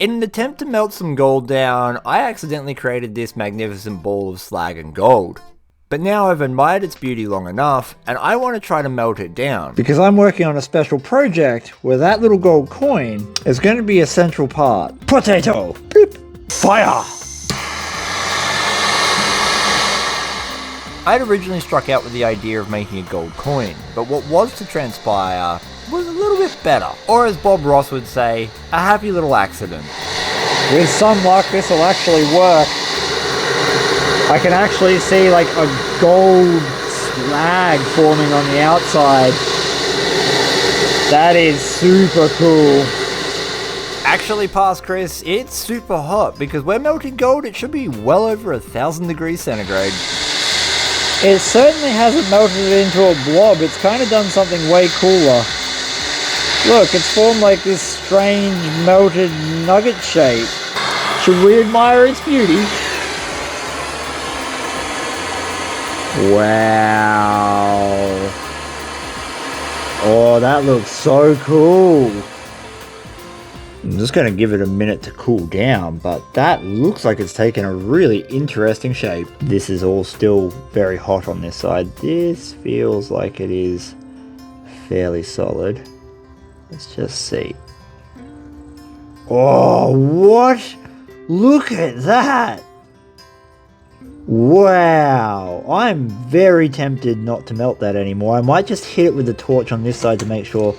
In an attempt to melt some gold down, I accidentally created this magnificent ball of slag and gold. But now I've admired its beauty long enough, and I want to try to melt it down. Because I'm working on a special project where that little gold coin is going to be a central part. Potato! Beep. Fire! I had originally struck out with the idea of making a gold coin, but what was to transpire was a little bit better. Or as Bob Ross would say, a happy little accident. With some luck, this will actually work. I can actually see like a gold slag forming on the outside. That is super cool. Actually, past Chris, it's super hot because we're melting gold. It should be well over 1,000 degrees centigrade. It certainly hasn't melted it into a blob. It's kind of done something way cooler. Look, it's formed like this strange melted nugget shape. Should we admire its beauty? Wow. Oh, that looks so cool. I'm just going to give it a minute to cool down, but that looks like it's taken a really interesting shape. This is all still very hot on this side. This feels like it is fairly solid. Let's just see. Oh, what? Look at that. Wow. I'm very tempted not to melt that anymore. I might just hit it with the torch on this side to make sure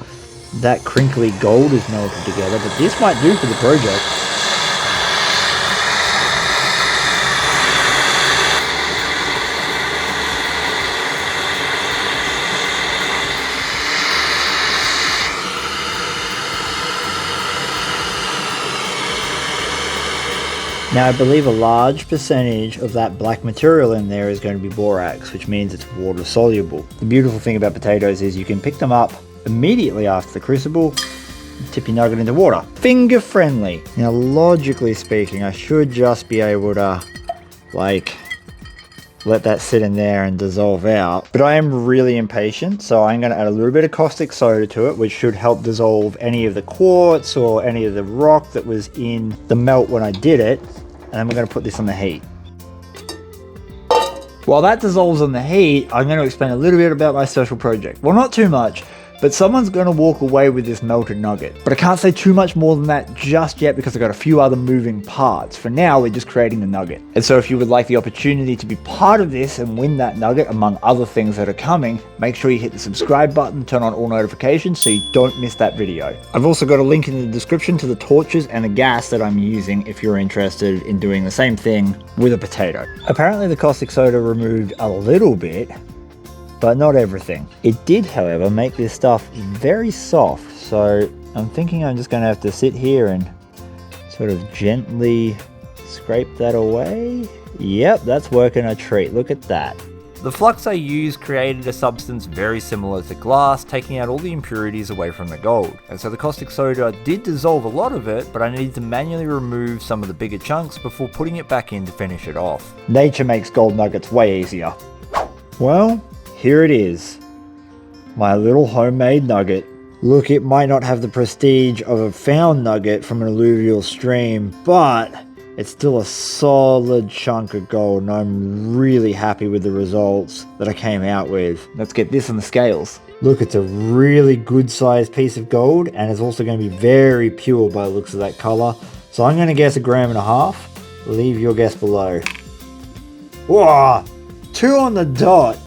that crinkly gold is melted together, but this might do for the project. Now I believe a large percentage of that black material in there is going to be borax, which means it's water soluble. The beautiful thing about potatoes is you can pick them up immediately after the crucible, tip your nugget into water. Finger friendly. Now logically speaking, I should just be able to like let that sit in there and dissolve out, but I am really impatient, so I'm going to add a little bit of caustic soda to it, which should help dissolve any of the quartz or any of the rock that was in the melt when I did it. And then we're going to put this on the heat. While that dissolves on the heat, I'm going to explain a little bit about my special project. Well, not too much, but someone's going to walk away with this melted nugget. But I can't say too much more than that just yet because I've got a few other moving parts. For now, we're just creating the nugget. And so if you would like the opportunity to be part of this and win that nugget, among other things that are coming, make sure you hit the subscribe button, turn on all notifications so you don't miss that video. I've also got a link in the description to the torches and the gas that I'm using if you're interested in doing the same thing with a potato. Apparently the caustic soda removed a little bit, but not everything. It did, however, make this stuff very soft, so I'm thinking I'm just going to have to sit here and sort of gently scrape that away. Yep, that's working a treat. Look at that. The flux I used created a substance very similar to glass, taking out all the impurities away from the gold. And so the caustic soda did dissolve a lot of it, but I needed to manually remove some of the bigger chunks before putting it back in to finish it off. Nature makes gold nuggets way easier. Well, here it is, my little homemade nugget. Look, it might not have the prestige of a found nugget from an alluvial stream, but it's still a solid chunk of gold, and I'm really happy with the results that I came out with. Let's get this on the scales. Look, it's a really good sized piece of gold, and it's also going to be very pure by the looks of that color. So I'm going to guess 1.5 grams. Leave your guess below. Whoa, 2 on the dot.